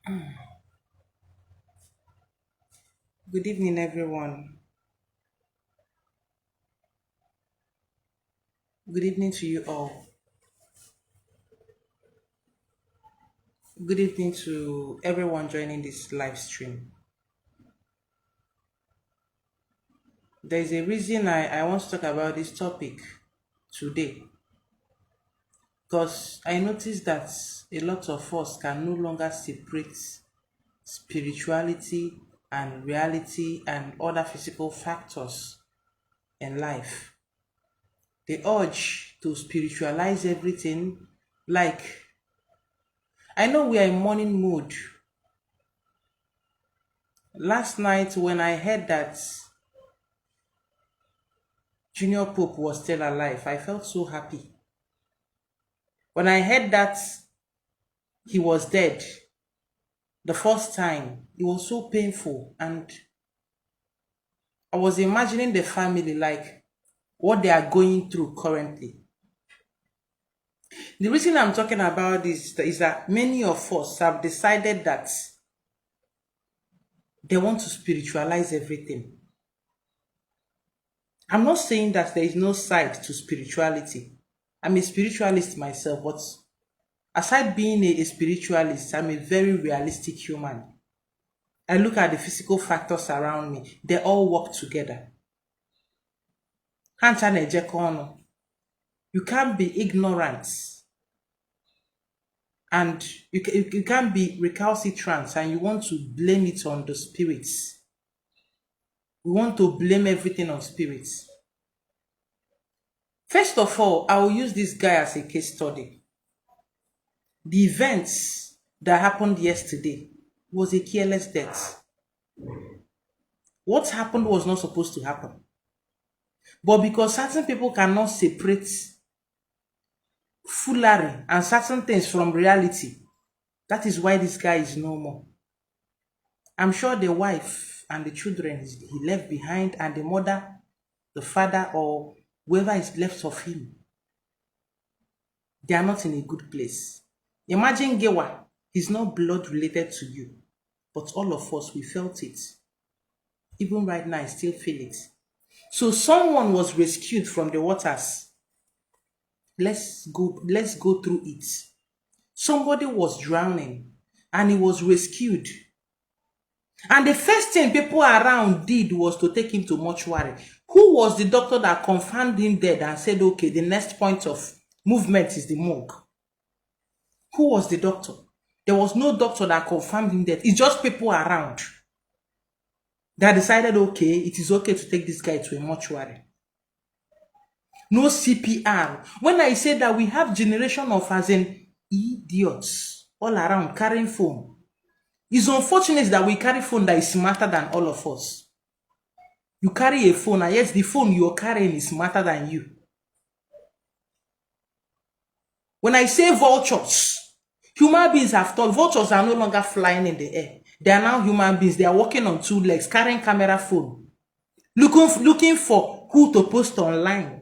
Good evening, everyone. Good evening to you all. Good evening to everyone joining this live stream. There's a reason I want to talk about this topic today because I noticed that a lot of us can no longer separate spirituality and reality and other physical factors in life. The urge to spiritualize everything, like I know we are in morning mood. Last night, when I heard that Junior Pope was still alive, I felt so happy. When I heard that he was dead the first time, it was so painful. And I was imagining the family, like what they are going through currently. The reason I'm talking about this is that many of us have decided that they want to spiritualize everything. I'm not saying that there is no side to spirituality. I'm a spiritualist myself, but aside being a spiritualist, I'm a very realistic human. I look at the physical factors around me, they all work together. Hancha na-ejekọ ọnụ. You can't be ignorant and you can't be recalcitrant and you want to blame it on the spirits. We want to blame everything on spirits. First of all, I will use this guy as a case study. The events that happened yesterday was a careless death. What happened was not supposed to happen. But because certain people cannot separate foolery and certain things from reality, that is why this guy is no more. I'm sure the wife and the children he left behind and the mother, the father, or whoever is left of him, they are not in a good place. Imagine Gewa, he's not blood related to you, but all of us, we felt it. Even right now, I still feel it. So someone was rescued from the waters. Let's go through it. Somebody was drowning and he was rescued. And the first thing people around did was to take him to mortuary. Who was the doctor that confirmed him dead and said, okay, the next point of movement is the morgue? Who was the doctor? There was no doctor that confirmed him dead. It's just people around that decided, okay, it is okay to take this guy to a mortuary. No CPR. When I say that we have generation of as in idiots all around carrying phone, it's unfortunate that we carry phone that is smarter than all of us. You carry a phone, and yes, the phone you're carrying is smarter than you. When I say vultures, human beings have thought vultures are no longer flying in the air. They are now human beings. They are walking on two legs, carrying camera phone, looking for who to post online.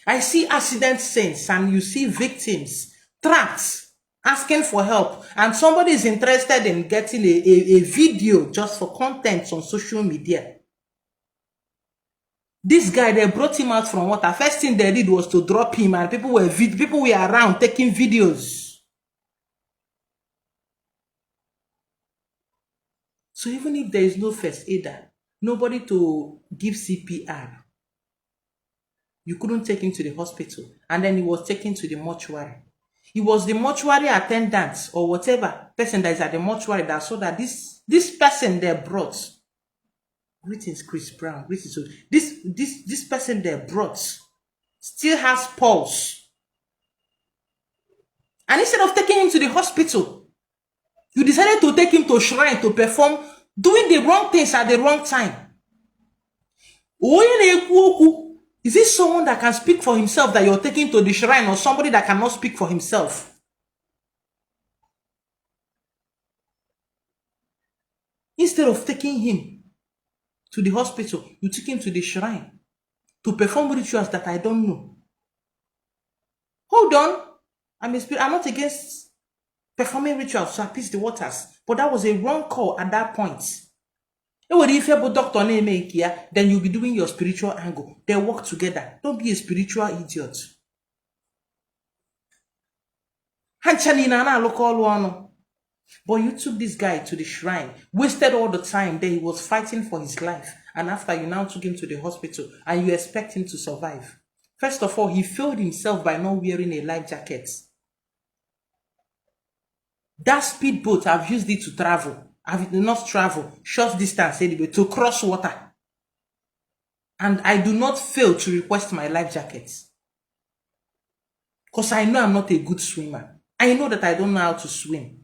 I see accident scenes and you see victims trapped, asking for help, and somebody is interested in getting a video just for content on social media. This guy, they brought him out from water. First thing they did was to drop him, and people were around taking videos. So even if there is no first aider, nobody to give CPR, you couldn't take him to the hospital, and then he was taken to the mortuary. It was the mortuary attendant or whatever person that is at the mortuary that saw that this person they brought. Greetings, Chris Brown. Greetings. So this person they brought still has pulse. And instead of taking him to the hospital, you decided to take him to shrine to perform, doing the wrong things at the wrong time. Is this someone that can speak for himself that you're taking to the shrine, or somebody that cannot speak for himself? Instead of taking him to the hospital, you took him to the shrine to perform rituals that I don't know. Hold on. I'm not against performing rituals to appease the waters. But that was a wrong call at that point. If you're a doctor, then you'll be doing your spiritual angle. They work together. Don't be a spiritual idiot. But you took this guy to the shrine, wasted all the time there, he was fighting for his life. And after you now took him to the hospital and you expect him to survive. First of all, he failed himself by not wearing a life jacket. That speedboat, I've used it to travel. I've not travel, short distance anyway, to cross water. And I do not fail to request my life jacket. Because I know I'm not a good swimmer. I know that I don't know how to swim.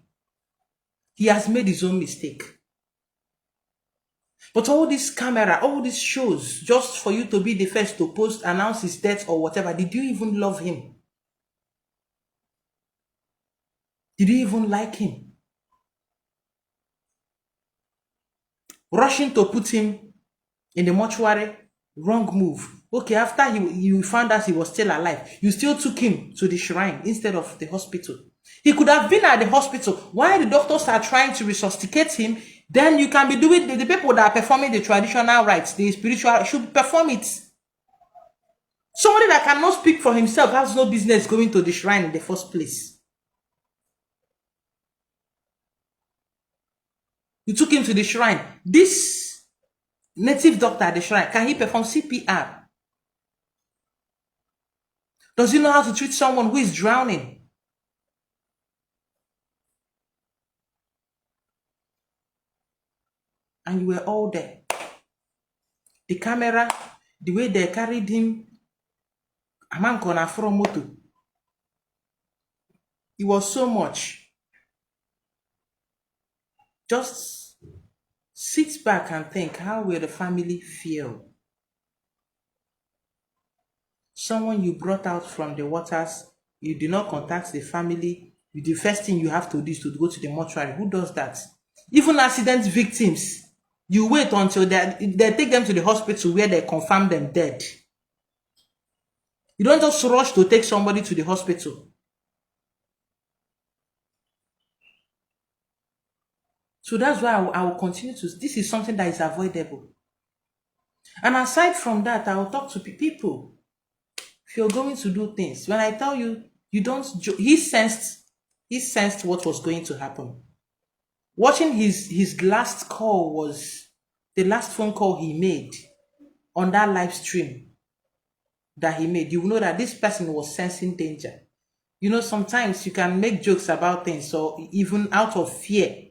He has made his own mistake. But all this camera, all these shows, just for you to be the first to post, announce his death or whatever, did you even love him? Did you even like him? Rushing to put him in the mortuary, wrong move. Okay, after you found out he was still alive, you still took him to the shrine instead of the hospital. He could have been at the hospital. While the doctors are trying to resuscitate him, then you can be doing the people that are performing the traditional rites, the spiritual, should perform it. Somebody that cannot speak for himself has no business going to the shrine in the first place. You took him to the shrine. This native doctor at the shrine, can he perform CPR? Does he know how to treat someone who is drowning? And you were all there. The camera, the way they carried him, a man gonna from moto. It was so much. Just sit back and think, how will the family feel? Someone you brought out from the waters, you did not contact the family. The first thing you have to do is to go to the mortuary. Who does that? Even accident victims, you wait until they take them to the hospital where they confirm them dead. You don't just rush to take somebody to the hospital. So that's why I will continue to. This is something that is avoidable. And aside from that, I will talk to people. If you're going to do things, when I tell you, you don't. He sensed what was going to happen. Watching his last call was the last phone call he made on that live stream that he made. You know that this person was sensing danger. You know, sometimes you can make jokes about things, so even out of fear,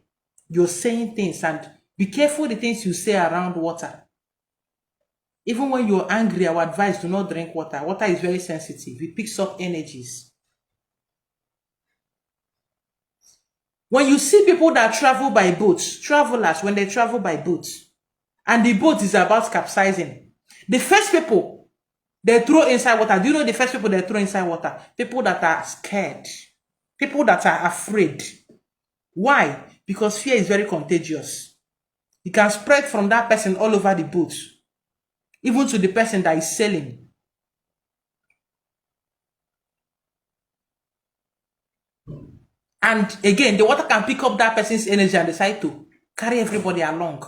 you're saying things, and be careful the things you say around water. Even when you're angry, our advice, do not drink water. Water is very sensitive. It picks up energies. When you see people that travel by boats, travelers, when they travel by boats, and the boat is about capsizing, the first people they throw inside water, do you know the first people they throw inside water? People that are scared. People that are afraid. Why? Because fear is very contagious. It can spread from that person all over the boat, even to the person that is sailing. And again, the water can pick up that person's energy and decide to carry everybody along.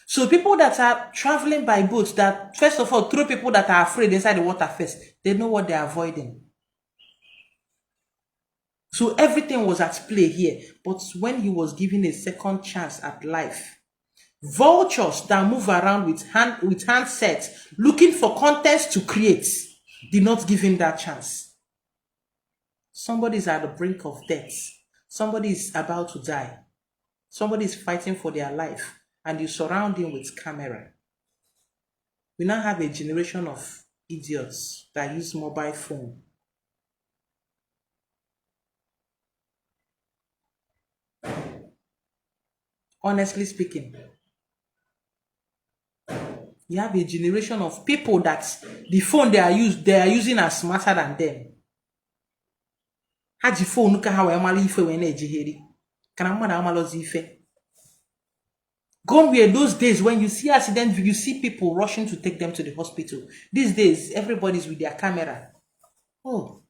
So people that are traveling by boat, that first of all throw people that are afraid inside the water first, they know what they're avoiding. So everything was at play here. But when he was given a second chance at life, vultures that move around with handsets looking for contents to create did not give him that chance. Somebody is at the brink of death. Somebody is about to die. Somebody is fighting for their life, and you surround him with camera. We now have a generation of idiots that use mobile phone. Honestly speaking, you have a generation of people that the phone they are using are smarter than them. Haji phone nuka hawa yamali ife wene ejiheri. Kana mwana amalozi ife. Gone were those days when you see accident, you see people rushing to take them to the hospital. These days, everybody's with their camera. Oh.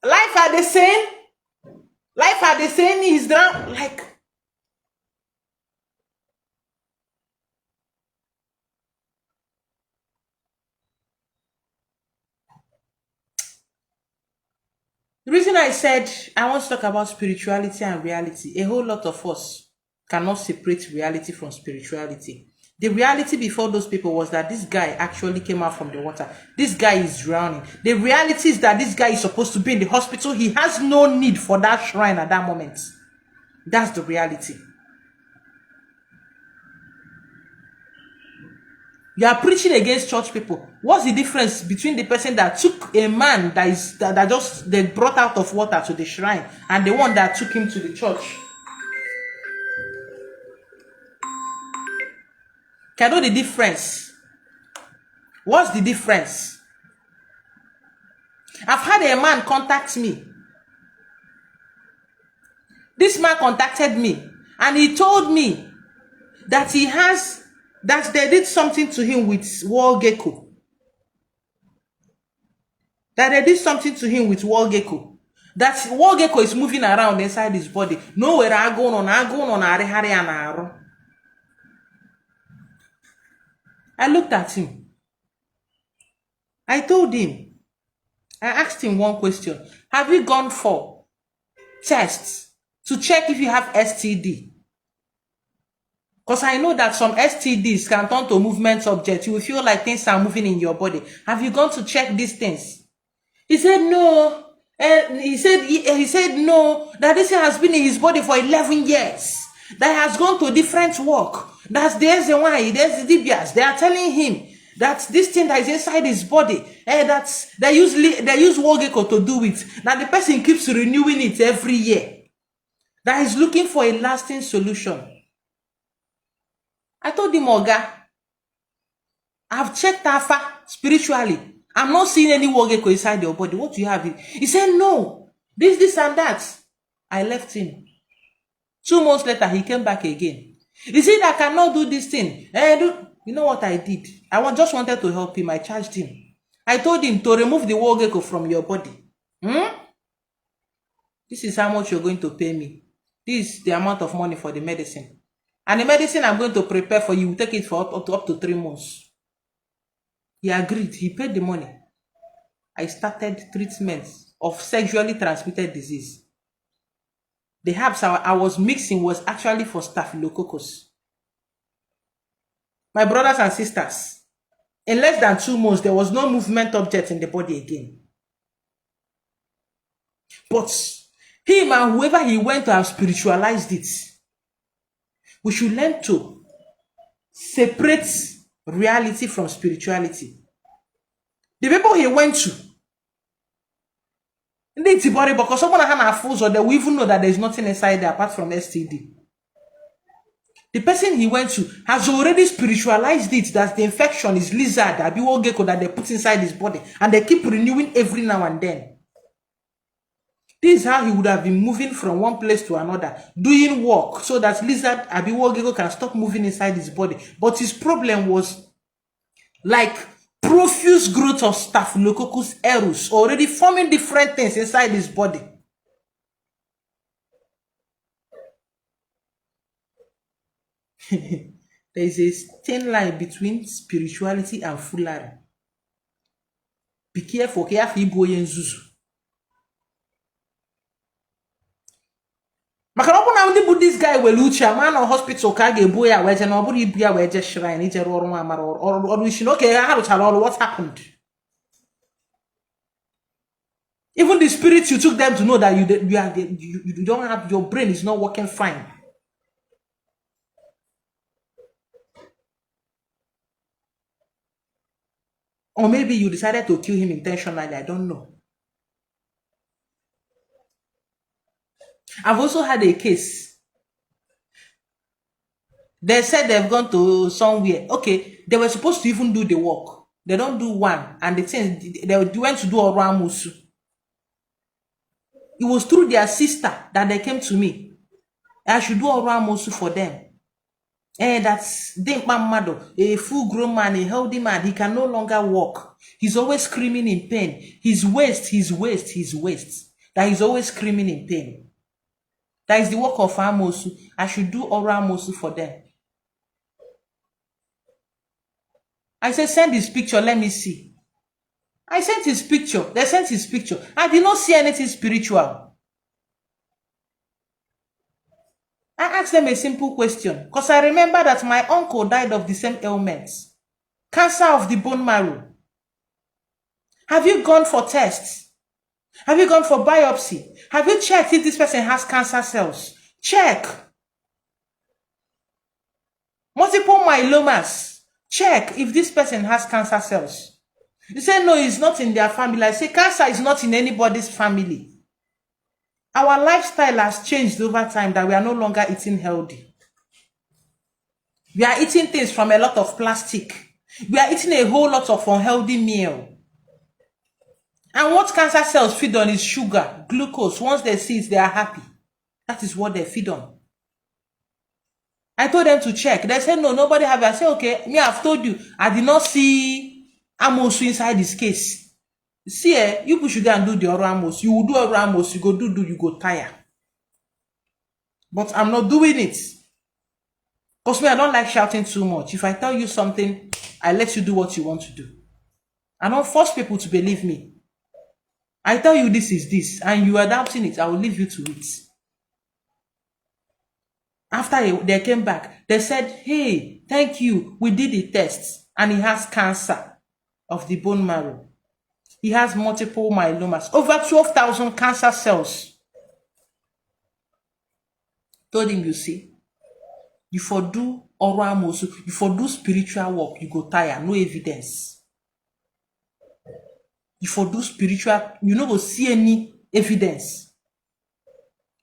Life are the same. Life are the same. He's drowned. Like, the reason I said I want to talk about spirituality and reality, a whole lot of us cannot separate reality from spirituality. The reality before those people was that this guy actually came out from the water. This guy is drowning. The reality is that this guy is supposed to be in the hospital. He has no need for that shrine at that moment. That's the reality. You are preaching against church people. What's the difference between the person that took a man that just they brought out of water to the shrine and the one that took him to the church? Can you know the difference? What's the difference? I've had a man contact me. This man contacted me and he told me that that they did something to him with wall gecko. That they did something to him with wall gecko. That wall gecko is moving around inside his body. Nowhere I go on. I looked at him. I told him, I asked him one question. Have you gone for tests to check if you have STD? Because I know that some STDs can turn to movement objects. You will feel like things are moving in your body. Have you gone to check these things? He said no. And he said no, that this thing has been in his body for 11 years. That has gone to different work. There's the why, there's the DBS. They are telling him that this thing that is inside his body, they use Wogeko to do it. Now the person keeps renewing it every year. That is looking for a lasting solution. I told him, Oga, I've checked Alpha spiritually. I'm not seeing any Wogeko inside your body. What do you have? He said, no, this and that. I left him. 2 months later, he came back again. He said, I cannot do this thing. You know what I did? Just wanted to help him. I charged him. I told him to remove the Wogeko from your body. This is how much you're going to pay me. This is the amount of money for the medicine. And the medicine I'm going to prepare for you will take it for up to 3 months. He agreed. He paid the money. I started treatments of sexually transmitted disease. The herbs I was mixing was actually for staphylococcus. My brothers and sisters, in less than 2 months, there was no movement object in the body again. But him and whoever he went to have spiritualized it. We should learn to separate reality from spirituality. The people he went to, because someone has fools, or they will even know that there is nothing inside there apart from STD. The person he went to has already spiritualized it that the infection is lizard, gecko that they put inside his body, and they keep renewing every now and then. This is how he would have been moving from one place to another, doing work so that lizard gecko can stop moving inside his body. But his problem was like profuse growth of Staphylococcus aureus, already forming different things inside his body. There is a thin line between spirituality and foolery. Be careful, Zuzu. Makarabu na ndị bụ this guy were uche ama na hospital ka ga-ebu ya weje na ọ bụrụ ibu ya weje shrine ije rụọ ọrụ nwa amara ọrụ isi na oke ha rụchara ọrụ. What happened? Even the spirit you took them to know that you don't have, your brain is not working fine. Or maybe you decided to kill him intentionally, I don't know. I've also had a case. They said they've gone to somewhere. Okay, they were supposed to even do the work. They don't do one. And the thing, they went to do a ramusu. It was through their sister that they came to me. I should do a ramusu for them. And that's Mado, a full grown man, a healthy man. He can no longer walk. He's always screaming in pain. His waist. that is always screaming in pain. That is the work of Amosu. I should do oral Amosu for them. I said, send his picture, let me see. I sent his picture. They sent his picture. I did not see anything spiritual. I asked them a simple question because I remember that my uncle died of the same ailments. Cancer of the bone marrow. Have you gone for tests? Have you gone for biopsy? Have you checked if this person has cancer cells? Check. Multiple myelomas. Check if this person has cancer cells. You say, no, it's not in their family. I say, cancer is not in anybody's family. Our lifestyle has changed over time that we are no longer eating healthy. We are eating things from a lot of plastic. We are eating a whole lot of unhealthy meal. And what cancer cells feed on is sugar, glucose. Once they see it, they are happy. That is what they feed on. I told them to check. They said, no, nobody have it. I said, okay, me, I've told you. I did not see Amosu inside this case. See, you push sugar and do the oral Amos. You will do oral Amos. You go do, you go tire. But I'm not doing it. Because me, I don't like shouting too much. If I tell you something, I let you do what you want to do. I don't force people to believe me. I tell you this is this, and you are doubting it, I will leave you to it. After they came back, they said, hey, thank you, we did the tests, and he has cancer of the bone marrow. He has multiple myelomas, over 12,000 cancer cells. Told him, you see, you for do oral muscle, you for do spiritual work, you go tire, no evidence. You for do spiritual, you no go see any evidence.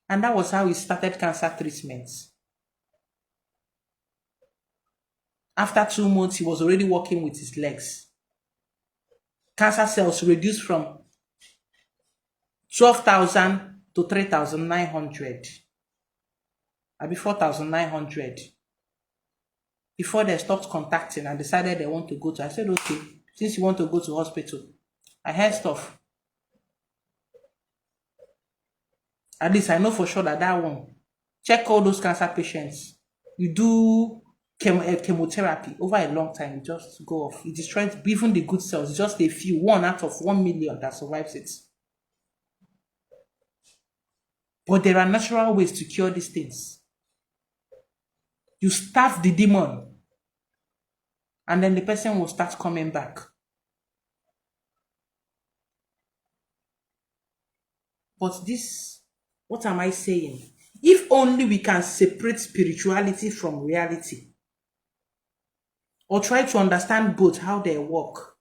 And that was how he started cancer treatments. After 2 months, he was already working with his legs. Cancer cells reduced from 12,000 to 3,900. Maybe 4,900. Before they stopped contacting and decided they want to go to, I said, okay, since you want to go to hospital, I heard stuff. At least I know for sure that that one. Check all those cancer patients. You do chemotherapy over a long time, you just go off. It destroys even the good cells. Just a few, 1 out of 1 million that survives it. But there are natural ways to cure these things. You starve the demon, and then the person will start coming back. But this, what am I saying? If only we can separate spirituality from reality, or try to understand both how they work,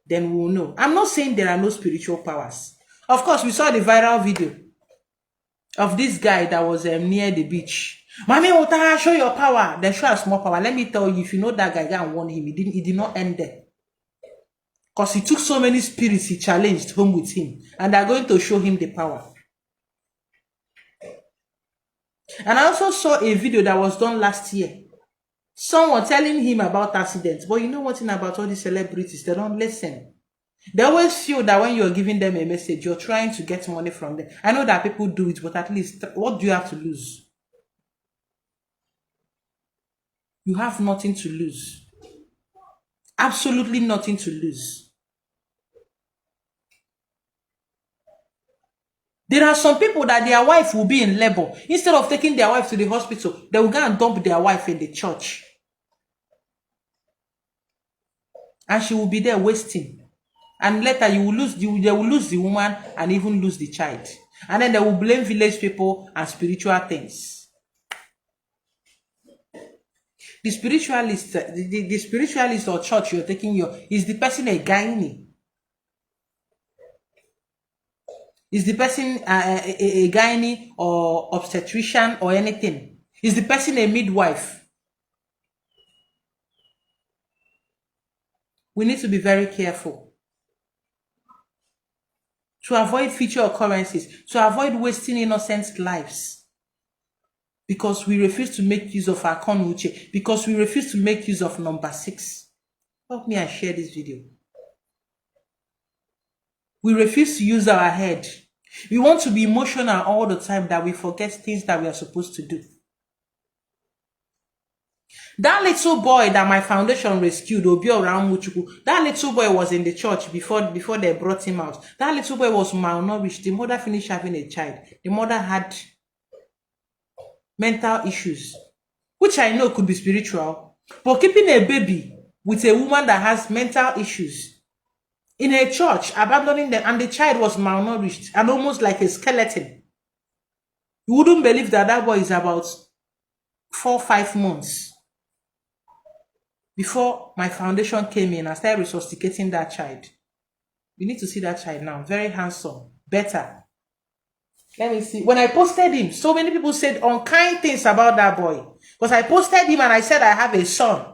then we will know. I'm not saying there are no spiritual powers. Of course, we saw the viral video of this guy that was near the beach. Mami Ota, show your power. Then show us more power. Let me tell you, if you know that guy, go and warn him. He did not end there. Because he took so many spirits he challenged home with him. And they're going to show him the power. And I also saw a video that was done last year. Someone telling him about accidents. But you know one thing about all these celebrities? They don't listen. They always feel that when you're giving them a message, you're trying to get money from them. I know that people do it, but at least, what do you have to lose? You have nothing to lose. Absolutely nothing to lose. There are some people that their wife will be in labor. Instead of taking their wife to the hospital, they will go and dump their wife in the church. And she will be there wasting. And later they will lose the woman and even lose the child. And then they will blame village people and spiritual things. The spiritualist or church you're taking is the person a gynae? Is the person a gynae or obstetrician or anything? Is the person a midwife? We need to be very careful to avoid future occurrences, to avoid wasting innocent lives. Because we refuse to make use of our conwuche, because we refuse to make use of number 6. Help me and share this video. We refuse to use our head. We want to be emotional all the time that we forget things that we are supposed to do. That little boy that my foundation rescued, Obio Ramuchuku, that little boy was in the church before they brought him out. That little boy was malnourished. The mother finished having a child. The mother had mental issues, which I know could be spiritual. But keeping a baby with a woman that has mental issues in a church, abandoning them, and the child was malnourished and almost like a skeleton. You wouldn't believe that that boy is about 4-5 months. Before my foundation came in, I started resuscitating that child. You need to see that child now. Very handsome. Better. Let me see. When I posted him, so many people said unkind things about that boy. Because I posted him and I said I have a son.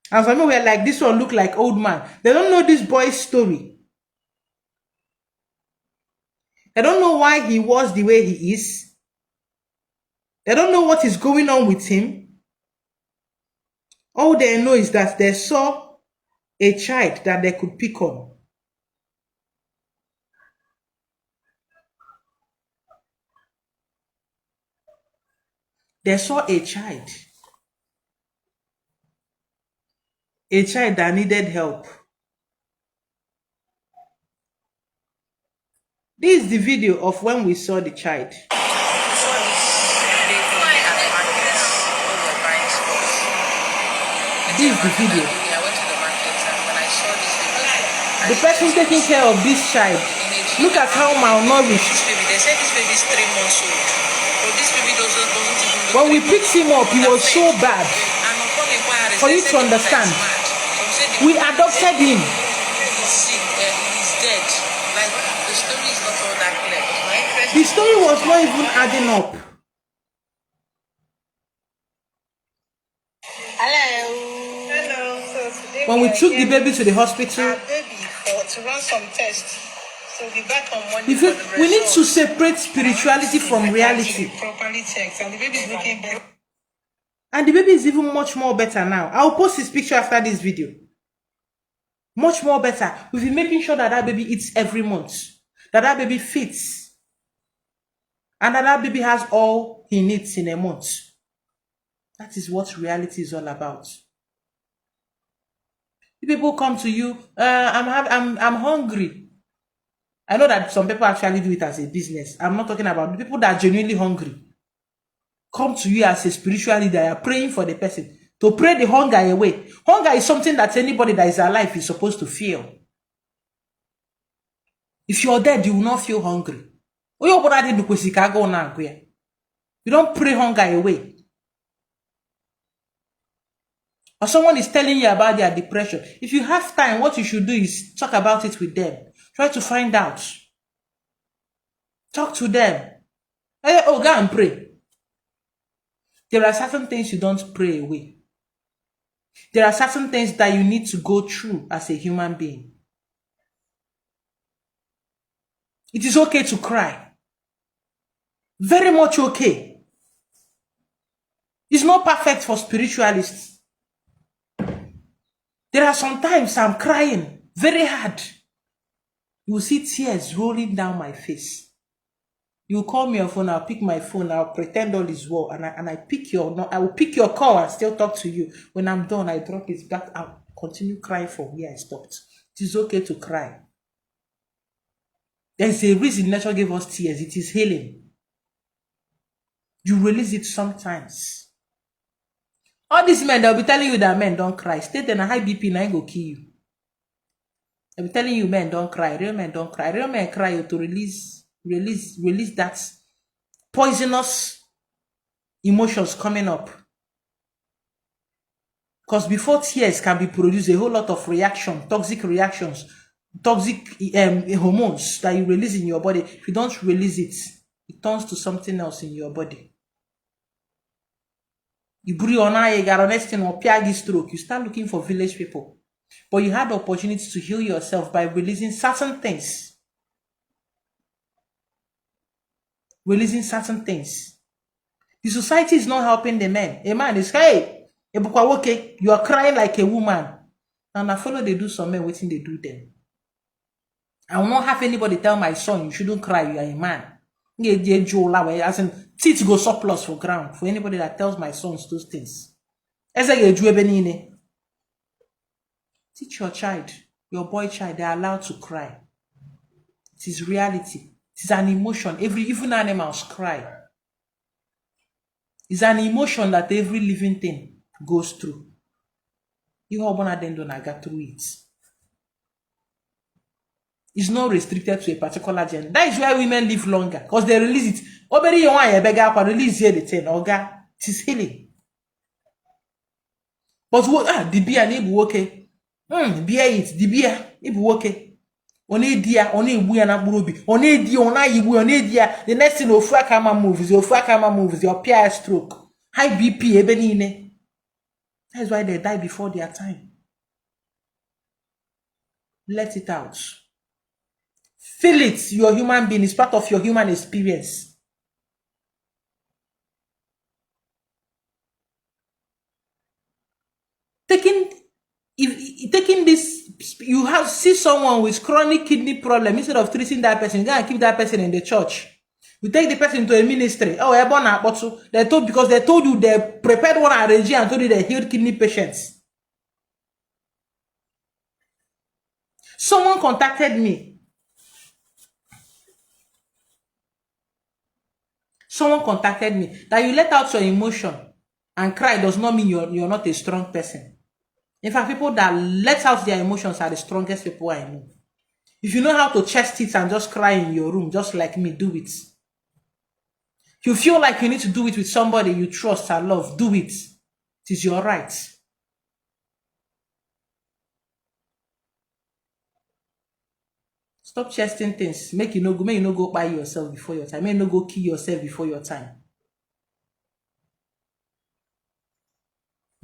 And some people were like, this one look like old man. They don't know this boy's story. They don't know why he was the way he is. They don't know what is going on with him. All they know is that they saw a child that they could pick on. They saw a child that needed help. This is the video of when we saw the child. This is the video. The person taking care of this child. Look at how malnourished. They said this baby is 3 months old. But this baby doesn't even when we picked him up, he was so bad. For you to understand, we adopted him. He's sick, he's dead. Like, the story is not all that clear. The story was not even adding up. Hello. So today when we took the baby to the hospital, our baby to run some tests. So we'll be back on Monday. We need to separate spirituality from reality. Properly checked, and the baby is looking better. And the baby is even much more better now. I'll post his picture after this video. Much more better. We've been making sure that that baby eats every month. That baby fits. And that baby has all he needs in a month. That is what reality is all about. People come to you, I'm hungry. I know that some people actually do it as a business. I'm not talking about the people that are genuinely hungry. Come to you as a spiritual leader, you're praying for the person. To pray the hunger away. Hunger is something that anybody that is alive is supposed to feel. If you're dead, you will not feel hungry. You don't pray hunger away. Or someone is telling you about their depression. If you have time, what you should do is talk about it with them. Try to find out. Talk to them. Oh, go and pray. There are certain things you don't pray away. There are certain things that you need to go through as a human being. It is okay to cry. Very much okay. It's not perfect for spiritualists. There are some times I'm crying very hard. You will see tears rolling down my face. You call me on phone, I'll pick my phone, I'll pretend all is well, and I will pick your call and still talk to you. When I'm done, I drop it back, I'll continue crying from where I stopped. It is okay to cry. There's a reason nature gave us tears. It is healing. You release it sometimes. All these men, they'll be telling you that men don't cry. State in a high BP, and I go kill you. They'll be telling you men don't cry. Real men don't cry. Real men cry to release that poisonous emotions coming up. Because before tears can be produced, a whole lot of reaction, toxic reactions, toxic hormones that you release in your body. If you don't release it, it turns to something else in your body. You breathe on you got next thing or piagi stroke. You start looking for village people. But you had the opportunity to heal yourself by releasing certain things. Releasing certain things. The society is not helping the men. A man is, hey, you are crying like a woman. And I follow they do some men waiting they do them. I will not have anybody tell my son, you shouldn't cry, you are a man. As in, teeth go surplus for ground for anybody that tells my sons those things. Teach your child, your boy child, they are allowed to cry. It is reality. It is an emotion. Even animals cry. It's an emotion that every living thing goes through. You don't through it. It's not restricted to a particular gender. That is why women live longer, because they release it. Oberi you want a beggar release here the 10. Oga, it is healing. But what the beer need okay. Beer it, the beer, it okay. Only dia, only we and a burubi, only dia, only dia. The next thing Ofuakama moves, your PI stroke, high BP, ebenine. That's why they die before their time. Let it out. Feel it. You're a human being. It's part of your human experience. Taking this, you have see someone with chronic kidney problem, instead of treating that person, you gotta keep that person in the church. You take the person to a ministry. Oh, they told, because they told you they prepared one arrange and told you they healed kidney patients. Someone contacted me. That you let out your emotion and cry does not mean you're not a strong person. In fact, people that let out their emotions are the strongest people I know. If you know how to chest it and just cry in your room, just like me, do it. If you feel like you need to do it with somebody you trust and love, do it. It is your right. Stop chesting things. Make you no go buy yourself before your time. Make you no go kill yourself before your time.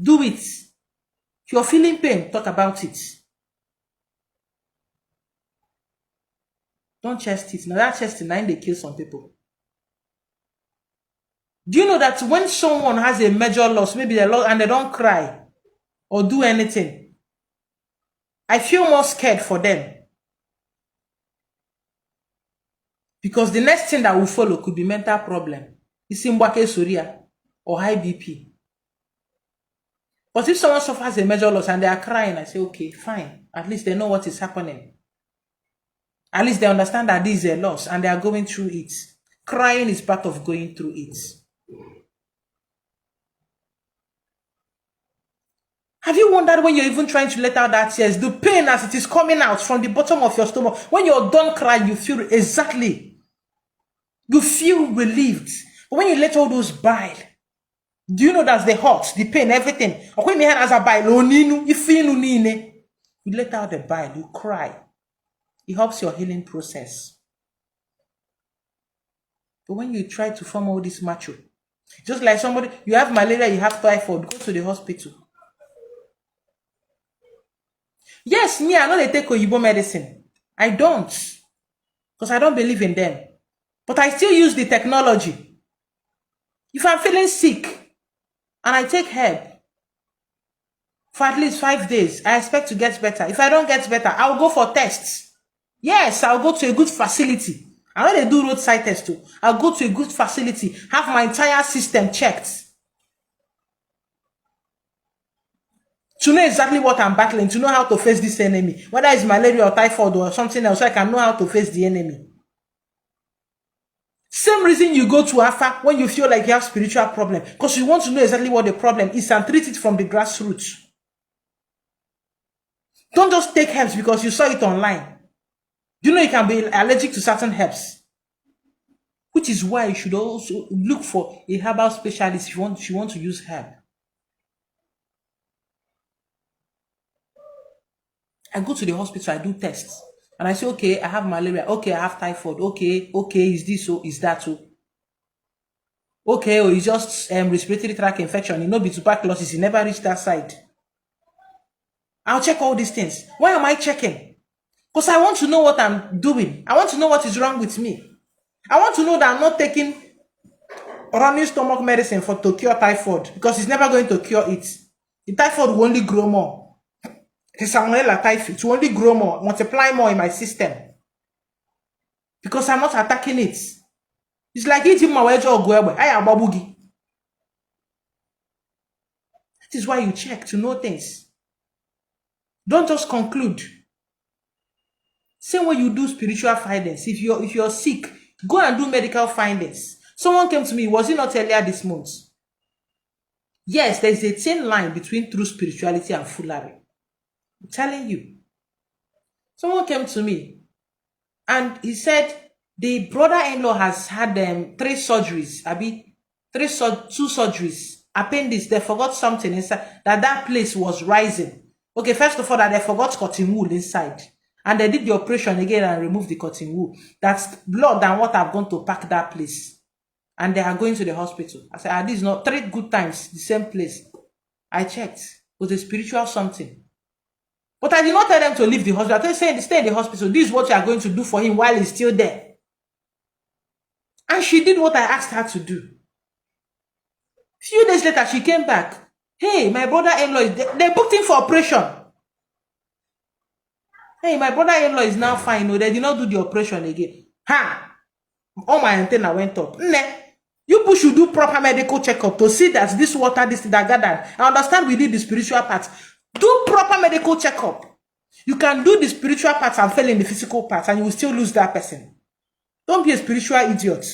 Do it. If you're feeling pain, talk about it. Don't chest it. Now that chesting, they kill some people. Do you know that when someone has a major loss, maybe they lost and they don't cry or do anything, I feel more scared for them. Because the next thing that will follow could be mental problem. Isimbwake Soria or high BP. But if someone suffers a major loss and they are crying, I say, okay, fine. At least they know what is happening. At least they understand that this is a loss and they are going through it. Crying is part of going through it. Have you wondered when you're even trying to let out that tears, the pain as it is coming out from the bottom of your stomach, when you're done crying, you feel exactly. You feel relieved. But when you let all those bile, do you know that's the hurt, the pain, everything? Or when you has a bile, you let out the bile, you cry. It helps your healing process. But when you try to form all this macho, just like somebody, you have malaria, you have typhoid, go to the hospital. Yes, me, I know they take Oyibo medicine. I don't. Because I don't believe in them. But I still use the technology. If I'm feeling sick and I take herb for at least 5 days, I expect to get better. If I don't get better, I'll go for tests. Yes, I'll go to a good facility. I know they do roadside tests too. I'll go to a good facility, have my entire system checked. To know exactly what I'm battling, to know how to face this enemy. Whether it's malaria or typhoid or something else, so I can know how to face the enemy. Same reason you go to Alpha when you feel like you have spiritual problem. Because you want to know exactly what the problem is and treat it from the grassroots. Don't just take herbs because you saw it online. You know you can be allergic to certain herbs. Which is why you should also look for a herbal specialist if you want to use herb. I go to the hospital, I do tests. And I say, okay, I have malaria. Okay, I have typhoid. Okay, is this so? Is that so? Okay, it's just respiratory tract infection. It no be tuberculosis. It never reached that side. I'll check all these things. Why am I checking? Because I want to know what I'm doing. I want to know what is wrong with me. I want to know that I'm not taking running stomach medicine to cure typhoid, because it's never going to cure it. The typhoid will only grow more. The salmonella typhoid, it will only grow more, multiply more in my system. because I'm not attacking it. It's like eating my wedge or guebe. I am babugi. That is why you check to know things. Don't just conclude. Same way you do spiritual findings. If you're sick, go and do medical findings. Someone came to me, was it not earlier this month? Yes, there is a thin line between true spirituality and foolery. I'm telling you. Someone came to me and he said the brother-in-law has had 3 surgeries, two surgeries, appendix. They forgot something inside, that place was rising. Okay, first of all, that they forgot cotton wool inside. And they did the operation again and removed the cotton wool. That's blood and water have gone to pack that place. And they are going to the hospital. I said, this is not 3 good times, the same place. I checked. It was a spiritual something. But I did not tell them to leave the hospital. I told them, stay in the hospital. This is what you are going to do for him while he's still there. And she did what I asked her to do. Few days later, she came back. Hey, my brother-in-law is there. They booked him for operation. Hey, my brother-in-law is now fine. No, they did not do the operation again. Ha! All my antenna went up. You should do proper medical checkup to see that this water, this that gathered. I understand we need the spiritual part. Do proper medical checkup. You can do the spiritual part and fail in the physical part, and you will still lose that person. Don't be a spiritual idiot.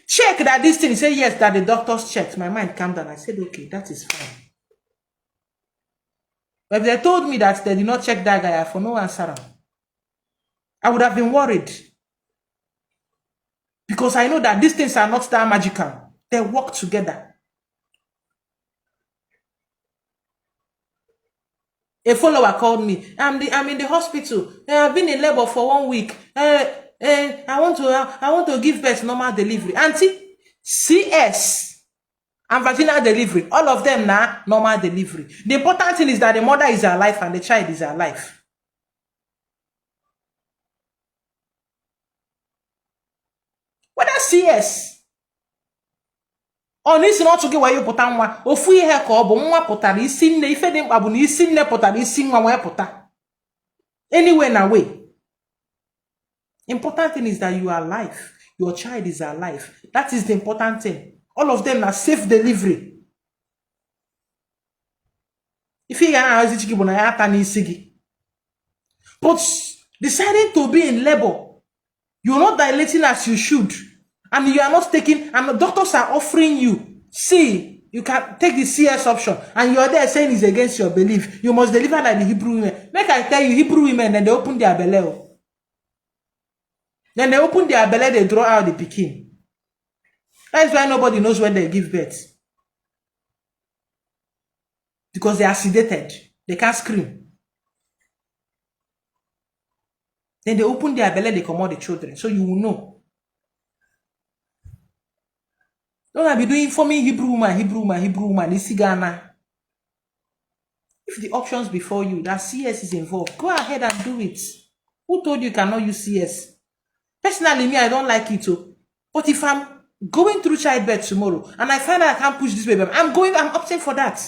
Check that this thing. Say yes, that the doctors checked. My mind calmed down. I said, okay, that is fine. But if they told me that they did not check that guy, for no answer, I would have been worried. Because I know that these things are not that magical. They work together. A follower called me. I'm in the hospital. I've been in labor for 1 week. I want to give birth normal delivery. Auntie, CS and vaginal delivery, all of them now normal delivery. The important thing is that the mother is alive and the child is alive. Whether CS ọ n'isi n'otu gị wee pụta nwa ofu ihe ka ọ bụ nwa pụtara isi nne ife dị mkpa bụ na isi nne pụtara isi nwa wee pụta anyway na way. Important thing is that you are alive, your child is alive. That is the important thing. All of them are safe delivery. If you are but deciding to be in labor, you're not dilating as you should. And you are not taking, and the doctors are offering you, see, you can take the CS option, and you are there saying it's against your belief. You must deliver like the Hebrew women. Make I tell you, Hebrew women, then they open their belly. Then they open their belly, they draw out the pikin. That's why nobody knows when they give birth. Because they are sedated. They can't scream. Then they open their belly, they come out the children. So you will know. Don't I be doing for me Hebrew woman, this Ghana. If the options before you, that CS is involved, go ahead and do it. Who told you cannot use CS? Personally, me, I don't like it too. But if I'm going through childbirth tomorrow and I find out I can't push this baby, I'm opting for that.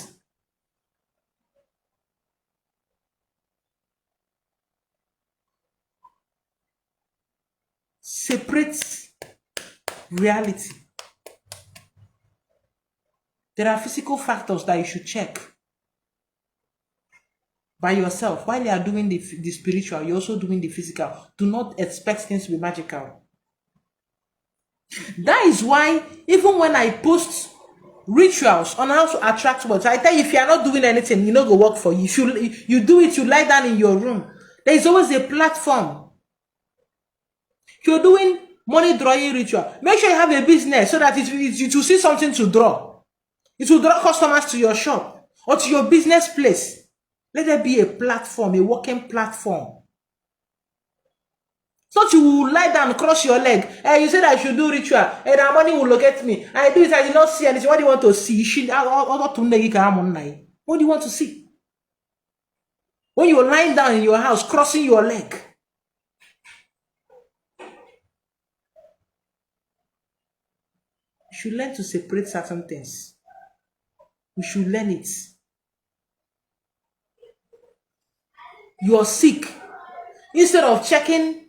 Separate reality. There are physical factors that you should check by yourself. While you are doing the spiritual, you're also doing the physical. Do not expect things to be magical. That is why, even when I post rituals on how to attract words, I tell you, if you are not doing anything, you know, go work for you. If you do it, you lie down in your room. There is always a platform. If you're doing money drawing ritual, make sure you have a business so that it will see something to draw. It will draw customers to your shop or to your business place. Let there be a platform, a working platform. So you will lie down, cross your leg. Hey, you said I should do ritual. Hey, that money will locate me. I do it, I did not see anything. What do you want to see? What do you want to see? When you're lying down in your house, crossing your leg. You should learn to separate certain things. You should learn it. You're sick. Instead of checking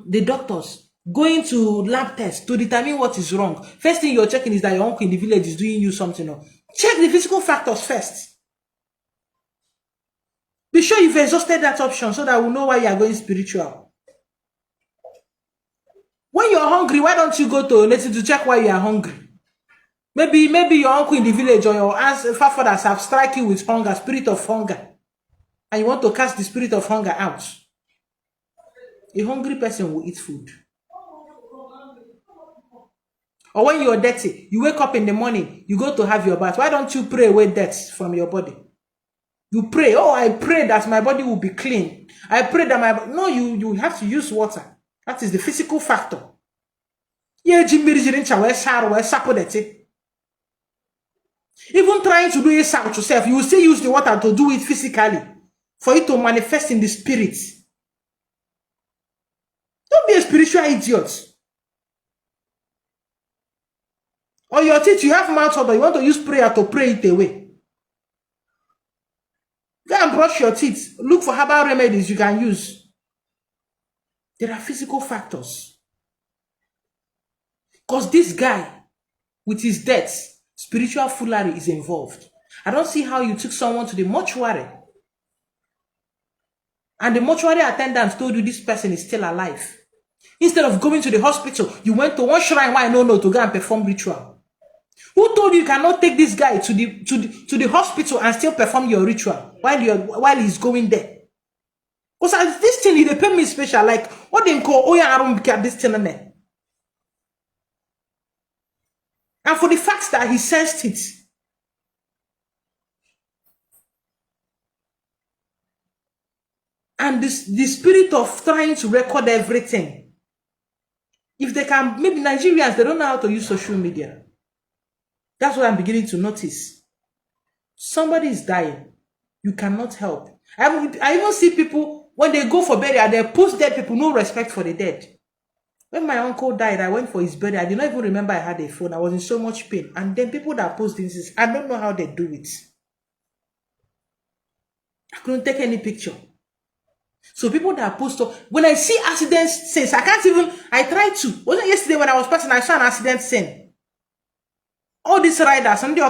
the doctors going to lab tests to determine what is wrong. First thing you're checking is that your uncle in the village is doing you something. Or check the physical factors first. Be sure you've exhausted that option so that we'll know why you are going spiritual. When you're hungry, why don't you go to to check why you are hungry? Maybe your uncle in the village or your forefathers have struck you with hunger, spirit of hunger, and you want to cast the spirit of hunger out. A hungry person will eat food. Or when you're dirty, you wake up in the morning, you go to have your bath. Why don't you pray away dirt from your body? You pray, oh, I pray that my body will be clean. I pray that my... No, you have to use water. That is the physical factor. Even trying to do it yourself, you will still use the water to do it physically for it to manifest in the spirit. Don't be a spiritual idiot. Or your teeth, you have mouth odor, you want to use prayer to pray it away. Go and brush your teeth. Look for herbal remedies you can use. There are physical factors. Because this guy, with his death, spiritual foolery is involved. I don't see how you took someone to the mortuary and the mortuary attendant told you this person is still alive. Instead of going to the hospital, you went to one shrine why no to go and perform ritual. Who told you cannot take this guy to the hospital and still perform your ritual while he's going there? Because this thing they pay me special, like what they call this thing on there. And for the fact that he sensed it. And the spirit of trying to record everything. If they can, maybe Nigerians, they don't know how to use social media. That's what I'm beginning to notice. Somebody is dying. You cannot help. I even see people, when they go for burial, they post dead people, no respect for the dead. When my uncle died, I went for his burial. I did not even remember I had a phone. I was in so much pain. And then people that post this, I don't know how they do it. I couldn't take any picture. So people that post up, when I see accidents scenes, I can't even, I tried to. Wasn't yesterday when I was passing, I saw an accident scene. All these riders, and the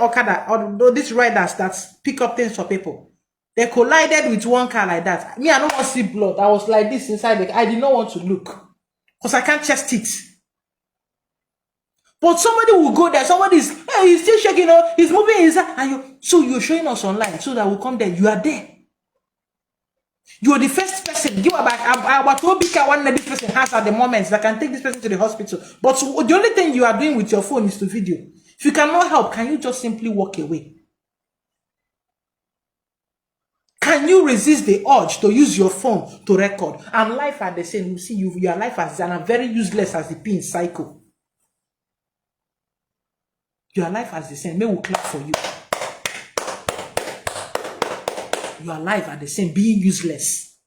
Okada, or these riders that pick up things for people, they collided with one car like that. Me, I don't want to see blood. I was like this inside the car. I did not want to look because I can't chest it. But somebody will go there. Somebody's, hey, he's still shaking, he's moving inside. And so you're showing us online so that we come there. You are there. You are the first person. You are about to be one that this person has at the moment that can take this person to the hospital. But the only thing you are doing with your phone is to video. If you cannot help, can you just simply walk away? Can you resist the urge to use your phone to record? And life are the same. You see, your life as and very useless as the pin cycle. Your life as the same. May we clap for you. Your life are the same, being useless.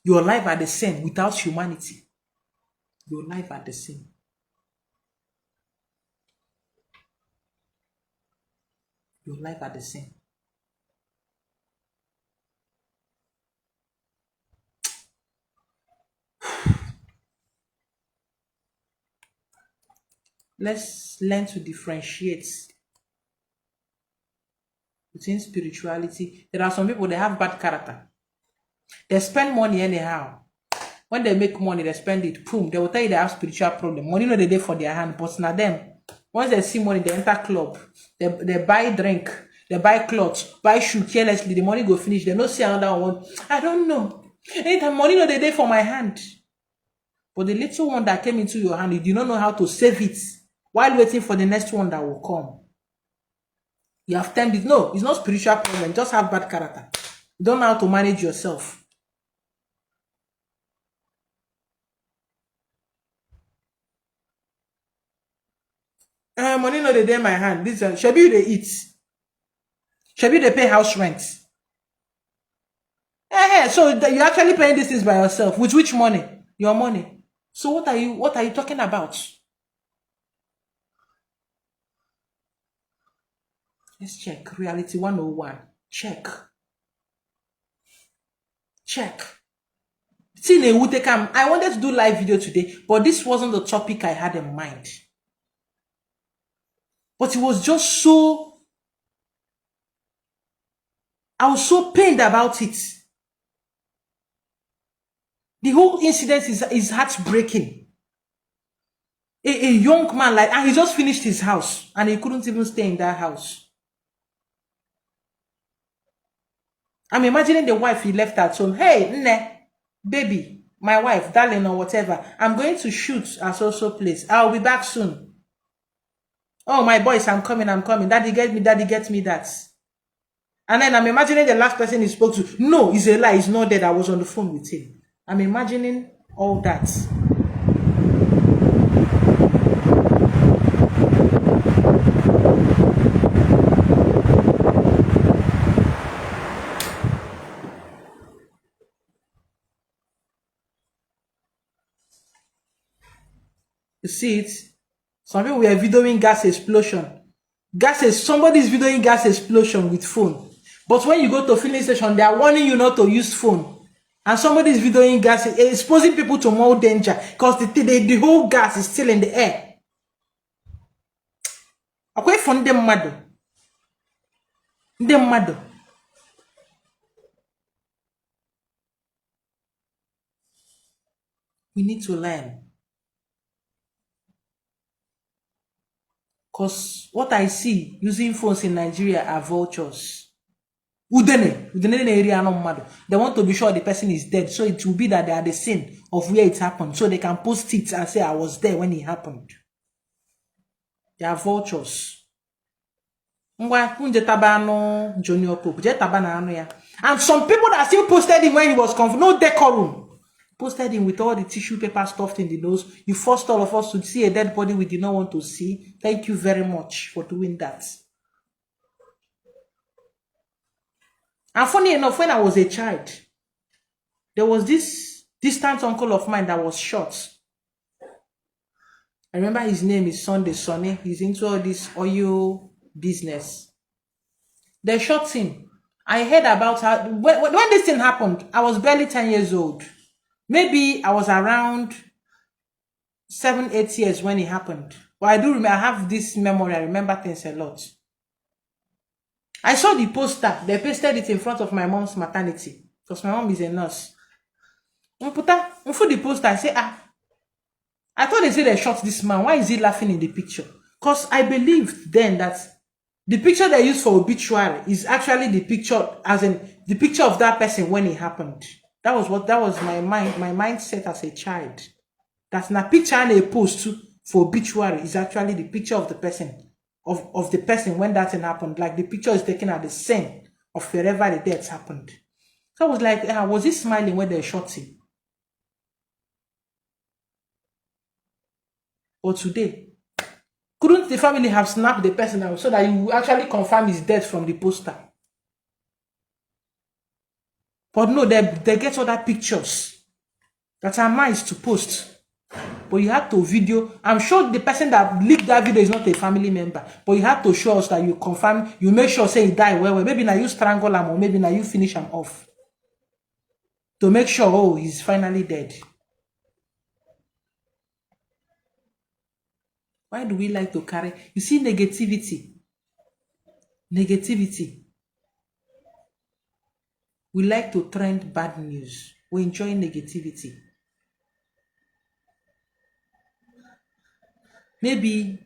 Your life are the same without humanity. Your life are the same. Your life are the same. Let's learn to differentiate between spirituality. There are some people, they have bad character. They spend money anyhow. When they make money, they spend it. Boom, they will tell you they have spiritual problem. Money no they dey for their hand, but now them. Once they see money, they enter club. They buy drink, they buy clothes, buy shoe carelessly. The money go finish. They no see another one. I don't know. Anytime money no they dey for my hand. But the little one that came into your hand, you do not know how to save it while waiting for the next one that will come. You have termed it. No, it's not spiritual problem. Just have bad character. You don't know how to manage yourself. Money no dey in my hand. This Shebi they eat. Shebi they pay house rent. So you're actually paying these things by yourself. With which money? Your money. So what are you talking about? Let's check. Reality 101. Check. I wanted to do live video today, but this wasn't the topic I had in mind. But it was just so, I was so pained about it. The whole incident is heartbreaking. A young man, like, and he just finished his house and he couldn't even stay in that house. I'm imagining the wife he left at home. Hey, nne, baby, my wife, darling, or whatever. I'm going to shoot at so place. I'll be back soon. Oh, my boys, I'm coming. Daddy, get me that. And then I'm imagining the last person he spoke to. No, it's a lie. He's not dead. I was on the phone with him. I'm imagining all that. You see it? Some people were videoing gas explosion. Somebody's videoing gas explosion with phone. But when you go to filling station, they are warning you not to use phone. And somebody's videoing gas, exposing people to more danger because the whole gas is still in the air. Akwe for ndị mmadụ. Ndị mmadụ. We need to learn. Because what I see using phones in Nigeria are vultures. Udene area no mad. They want to be sure the person is dead, so it will be that they are the scene of where it happened, so they can post it and say I was there when it happened. They are vultures. Junior Pope, and some people that still posted him when he was no decorum. Posted him with all the tissue paper stuffed in the nose. You forced all of us to see a dead body we did not want to see. Thank you very much for doing that. And funny enough, when I was a child, there was this distant uncle of mine that was shot. I remember his name is Sunday Sonny. He's into all this oil business. They shot him. I heard about how, when this thing happened, I was barely 10 years old. Maybe I was around 7, 8 years when it happened. But I do remember, I have this memory, I remember things a lot. I saw the poster, they pasted it in front of my mom's maternity, because my mom is a nurse. On put the poster, I say, I thought they said they shot this man. Why is he laughing in the picture? Because I believed then that the picture they used for obituary is actually the picture, as in the picture of that person when it happened. That was my mindset as a child. That's not picture and a post for obituary is actually the picture of the person, of the person when that thing happened. Like the picture is taken at the scene of wherever the death happened. So I was like, was he smiling when they shot him? But today, couldn't the family have snapped the person out so that you actually confirm his death from the poster? But no, they get other pictures that are nice to post. But you had to video. I'm sure the person that leaked that video is not a family member. But you had to show us that you confirm, you make sure say he died well. Maybe now you strangle him or maybe now you finish him off. To make sure, oh, he's finally dead. Why do we like to carry? You see negativity. Negativity. We like to trend bad news. We enjoy negativity. Maybe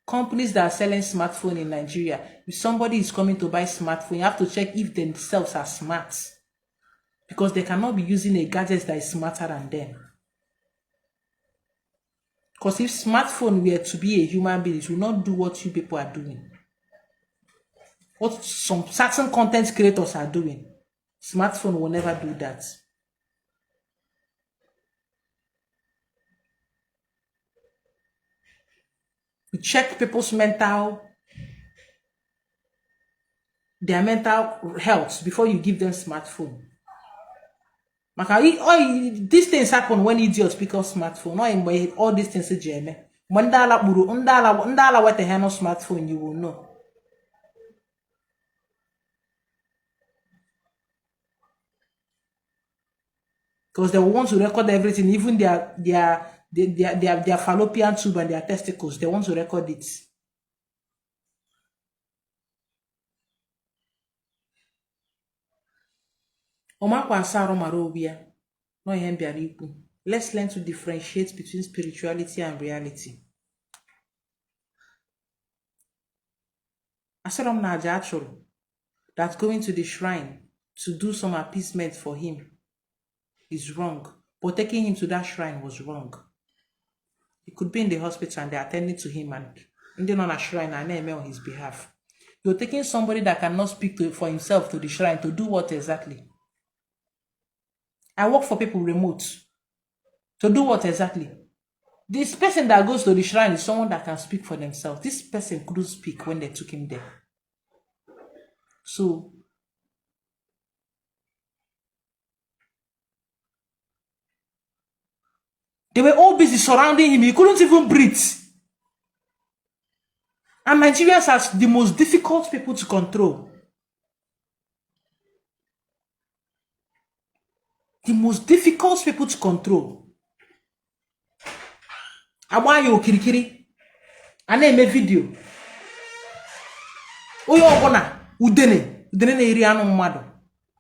companies that are selling smartphone in Nigeria, if somebody is coming to buy smartphone, you have to check if themselves are smart. Because they cannot be using a gadget that is smarter than them. Because if smartphone were to be a human being, it will not do what you people are doing. What some certain content creators are doing. Smartphone will never do that. You check people's their mental health before you give them smartphone. These things happen when idiots pick up smartphone. Not all these things are when what the hell no smartphone, you will know. because they will want to record everything, even their fallopian tube and their testicles. They want to record it. Let's learn to differentiate between spirituality and reality. Asarom na aja achoro that going to the shrine to do some appeasement for him is wrong, but taking him to that shrine was wrong. He could be in the hospital and they're attending to him and they're on a shrine and name on his behalf. You're taking somebody that cannot speak for himself to the shrine to do what exactly? I work for people remote. To do what exactly? This person that goes to the shrine is someone that can speak for themselves. This person couldn't speak when they took him there. So, they were all busy surrounding him. He couldn't even breathe. And Nigerians are the most difficult people to control. The most difficult people to control. Awayo kirikiri. Ane me video. Oyo ogona udene na eri anu mmadu.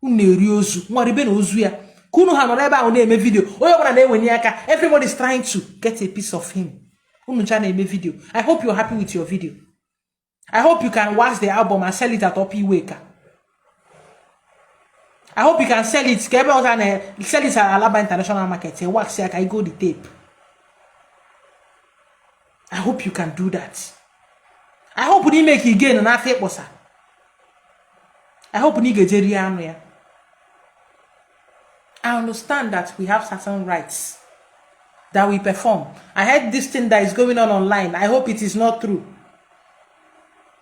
Unu eri ozu, nwaribe na ozu ya. Kunu ha no ebe ahụ na-eme video. Oyo ogona na-enwenye aka. Everybody is trying to get a piece of him. Unu cha na-eme video. I hope you're happy with your video. I hope you can watch the album and sell it at Opiweka. I hope you can sell it. Sell it at Alaba International Market. Wax here, I go the tape. I hope you can do that. I hope we make it again and I think was. I hope we get Jerry. I understand that we have certain rights that we perform. I heard this thing that is going on online. I hope it is not true.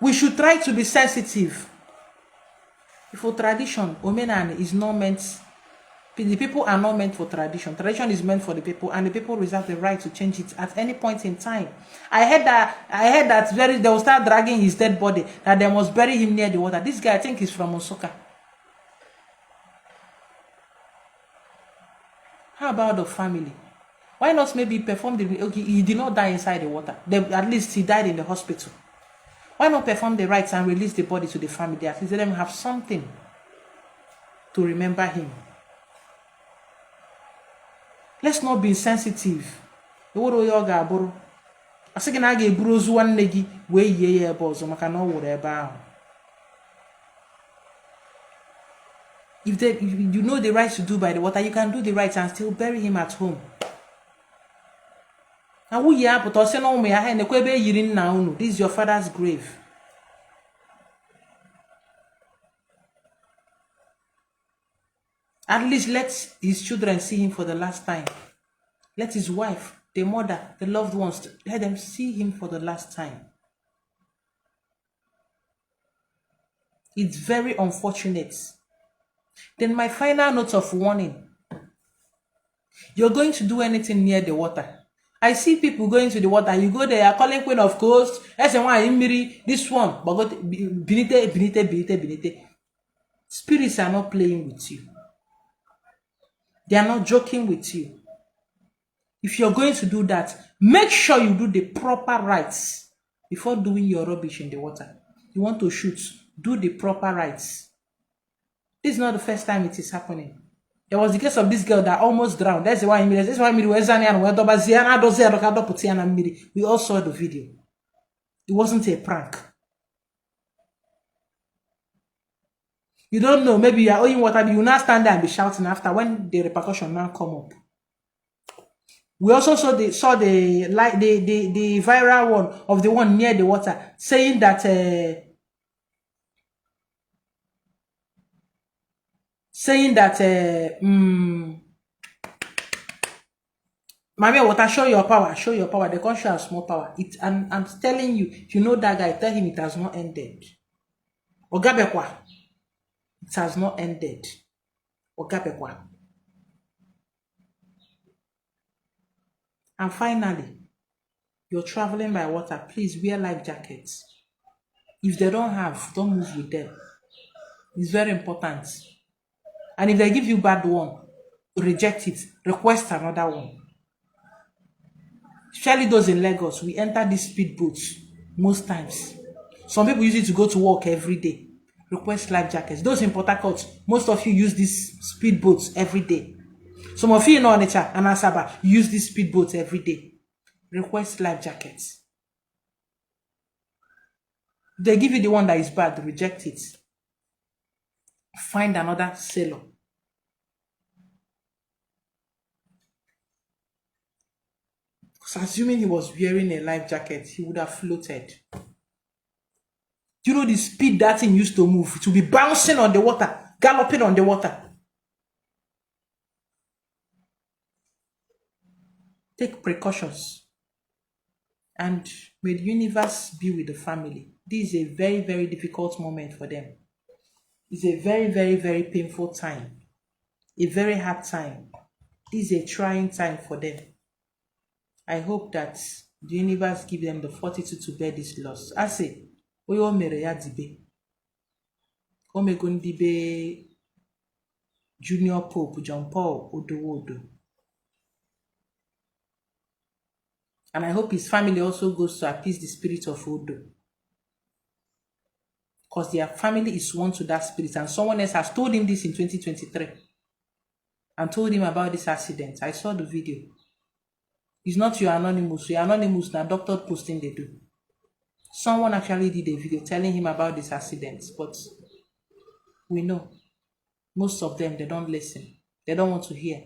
We should try to be sensitive. For tradition, Omenani is not meant. The people are not meant for tradition. Tradition is meant for the people, and the people reserve the right to change it at any point in time. I heard that they will start dragging his dead body, that they must bury him near the water. This guy, I think, is from Osoka. How about the family? Why not maybe perform the? Okay, he did not die inside the water. At least he died in the hospital. Why not perform the rites and release the body to the family? At least let them have something to remember him. Let's not be insensitive. If you know the rights to do by the water, you can do the rights and still bury him at home. This is your father's grave. At least let his children see him for the last time. Let his wife, the mother, the loved ones, let them see him for the last time. It's very unfortunate. Then my final note of warning. You're going to do anything near the water. I see people going to the water. You go there, calling Queen of Coast, this one, but binite. Spirits are not playing with you. They are not joking with you. If you're going to do that, make sure you do the proper rites before doing your rubbish in the water. You want to shoot, do the proper rites. This is not the first time it is happening. There was the case of this girl that almost drowned. That's why we all saw the video. It wasn't a prank. You don't know, maybe you are owing water, you now stand there and be shouting after when the repercussion now come up. We also saw the viral one of the one near the water saying that Mommy, water, show your power. They can't show us more power. I'm telling you, if you know that guy, tell him it has not ended. Ogabekwa. It has not ended. Ogabekwa. And finally, you're traveling by water. Please wear life jackets. If they don't have, don't move with them. It's very important. And if they give you bad one, reject it, request another one. Especially those in Lagos, we enter these speedboats most times. Some people use it to go to work every day. Request life jackets. Those in Port Harcourt, most of you use these speedboats every day. Some of you in Onitsha and Asaba use these speedboats every day. Request life jackets. They give you the one that is bad, reject it. Find another seller. Because assuming he was wearing a life jacket, he would have floated. Do you know the speed that thing used to move? It would be bouncing on the water, galloping on the water. Take precautions. And may the universe be with the family. This is a very, very difficult moment for them. It's a very, very, very painful time. A very hard time. This is a trying time for them. I hope that the universe give them the fortitude to bear this loss. I say, Oyo mere ya dibe. Omegon dibe Junior Pope John Paul Odowodo. And I hope his family also goes to appease the spirit of Odo. Because their family is one to that spirit. And someone else has told him this in 2023. And told him about this accident. I saw the video. It's not your anonymous. Your anonymous now doctor posting they do. Someone actually did a video telling him about this accident. But we know most of them, they don't listen. They don't want to hear.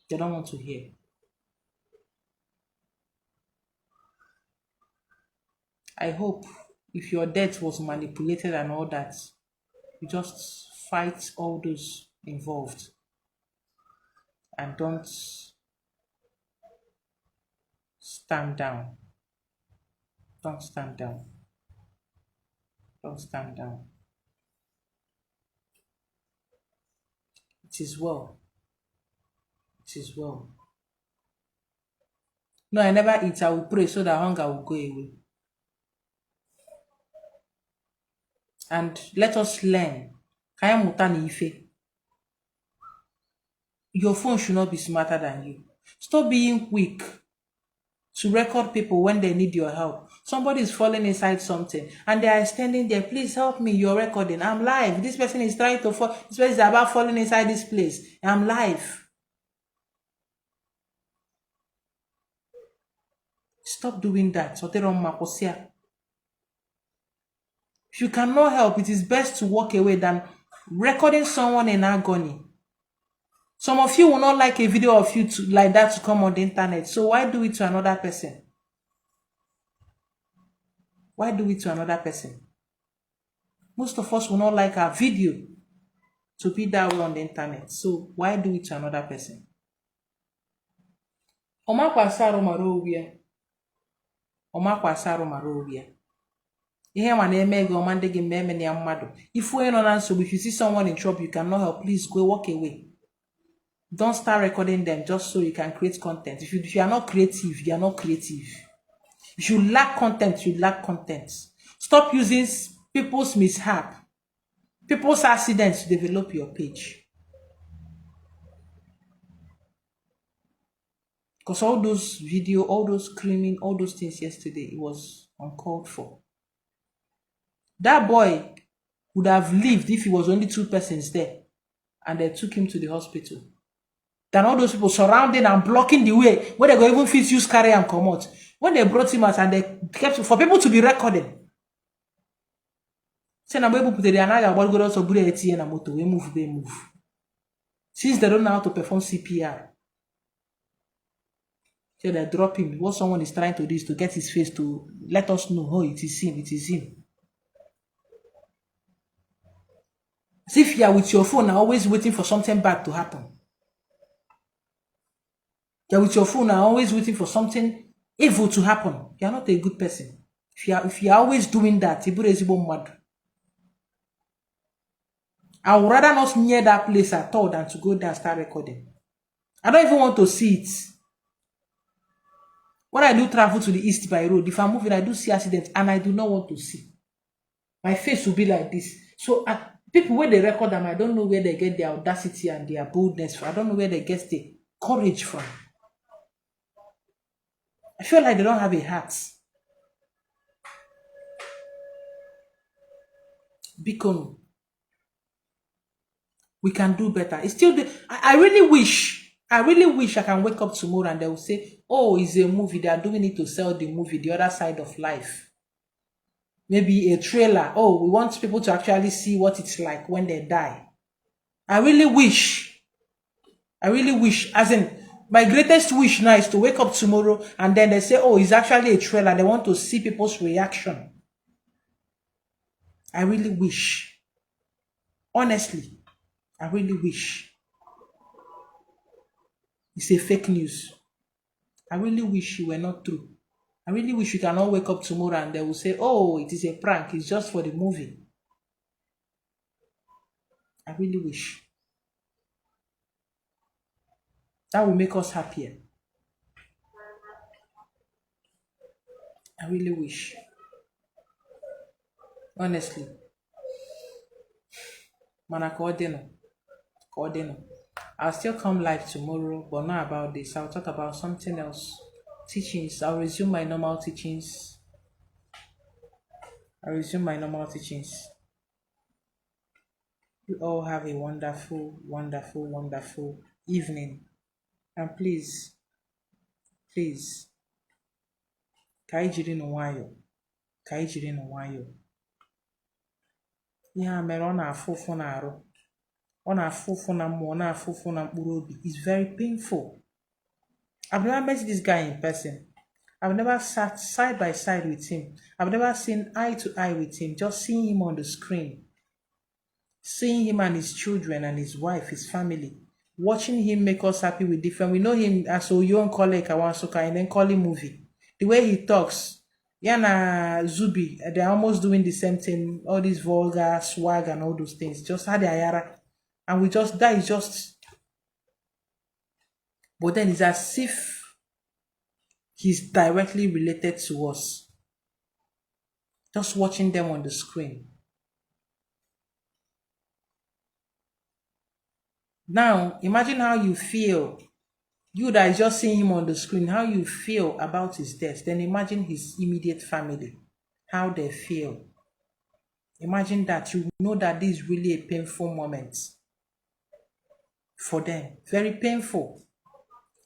They don't want to hear. I hope if your death was manipulated and all that, you just fight all those involved and don't stand down. Don't stand down. Don't stand down. It is well. It is well. No, I never eat. I will pray so that hunger will go away. And let us learn. Kaya mutani ife. Your phone should not be smarter than you. Stop being quick to record people when they need your help. Somebody is falling inside something and they are standing there. Please help me. You're recording. I'm live. This person is trying to fall. This person is about falling inside this place. I'm live. Stop doing that. If you cannot help, it is best to walk away than recording someone in agony. Some of you will not like a video of you like that to come on the internet. So why do it to another person? Why do it to another person? Most of us will not like our video to be that way on the internet. So why do it to another person? Ihe ma na-eme gị ọma ndị gị mmemme na ya mmadụ. If onye nọ na nsogbu, if you see someone in trouble, you cannot help, please go walk away. Don't start recording them just so you can create content. If you are not creative, you are not creative. If you lack content, you lack content. Stop using people's mishap, people's accidents to develop your page. Because all those video, all those screaming, all those things yesterday, it was uncalled for. That boy would have lived if he was only 2 persons there and they took him to the hospital. Than all those people surrounding and blocking the way where they go even fit use carry and come out. When they brought him out and they kept for people to be recording. Say na people put the anaga about go also bure eti na moto we move. Since they don't know how to perform CPR. So they drop him. What someone is trying to do is to get his face to let us know, oh, it is him. As if you are with your phone, always waiting for something bad to happen. You're with your phone, always waiting for something evil to happen. You're not a good person. If you are always doing that, I would rather not near that place at all than to go there and start recording. I don't even want to see it. When I do travel to the east by road, if I'm moving, I do see accidents and I do not want to see. My face will be like this. So People where they record them, I don't know where they get their audacity and their boldness from. I don't know where they get the courage from. I feel like they don't have a heart. Because we can do better. It's still the, I really wish I can wake up tomorrow and they will say, oh, it's a movie. They are doing it to sell the movie, The Other Side of Life. Maybe a trailer. Oh, we want people to actually see what it's like when they die. I really wish, as in, my greatest wish now is to wake up tomorrow and then they say, oh, it's actually a trailer. They want to see people's reaction. I really wish. Honestly, I really wish. It's a fake news. I really wish you were not true. I really wish you can all wake up tomorrow and they will say, oh, it is a prank. It's just for the movie. I really wish. That will make us happier. I really wish. Honestly. Mana Kodeno. I'll still come live tomorrow, but not about this. I'll talk about something else. Teachings. I'll resume my normal teachings. You all have a wonderful, wonderful, wonderful evening. And please, ka anyị jiri n'nwayọ. Ihe a mere ọ na-afụ ụfụ n'arụ. Ọ na-afụ ụfụ na mmụọ, na-afụ ụfụ na mkpụrụ obi. It's very painful. I've never met this guy in person. I've never sat side by side with him. I've never seen eye to eye with him. Just seeing him on the screen. Seeing him and his children and his wife, his family. Watching him make us happy with different. We know him as Oyo Nkole Kawansoka and then Nkole movie. The way he talks. Yana Zubi, they're almost doing the same thing. All this vulgar swag and all those things. Just had the ayara. And we just, that is just. But then it's as if he's directly related to us. Just watching them on the screen. Now, imagine how you feel. You that is just seeing him on the screen, how you feel about his death. Then imagine his immediate family, how they feel. Imagine that. You know that this is really a painful moment for them. Very painful.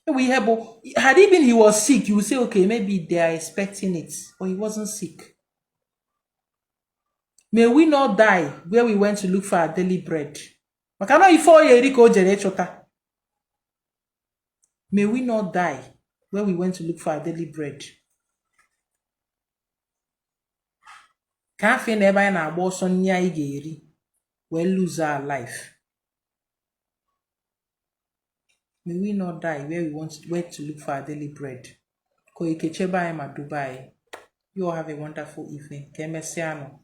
Had it been he was sick, you would say, okay, maybe they are expecting it. But he wasn't sick. May we not die where we went to look for our daily bread. May we not die where we went to look for our daily bread. Can't find ever in our boss on Yaigeri. We'll lose our life. May we not die where we went to look for our daily bread. Koikecheba Dubai. You all have a wonderful evening. Kemesiano.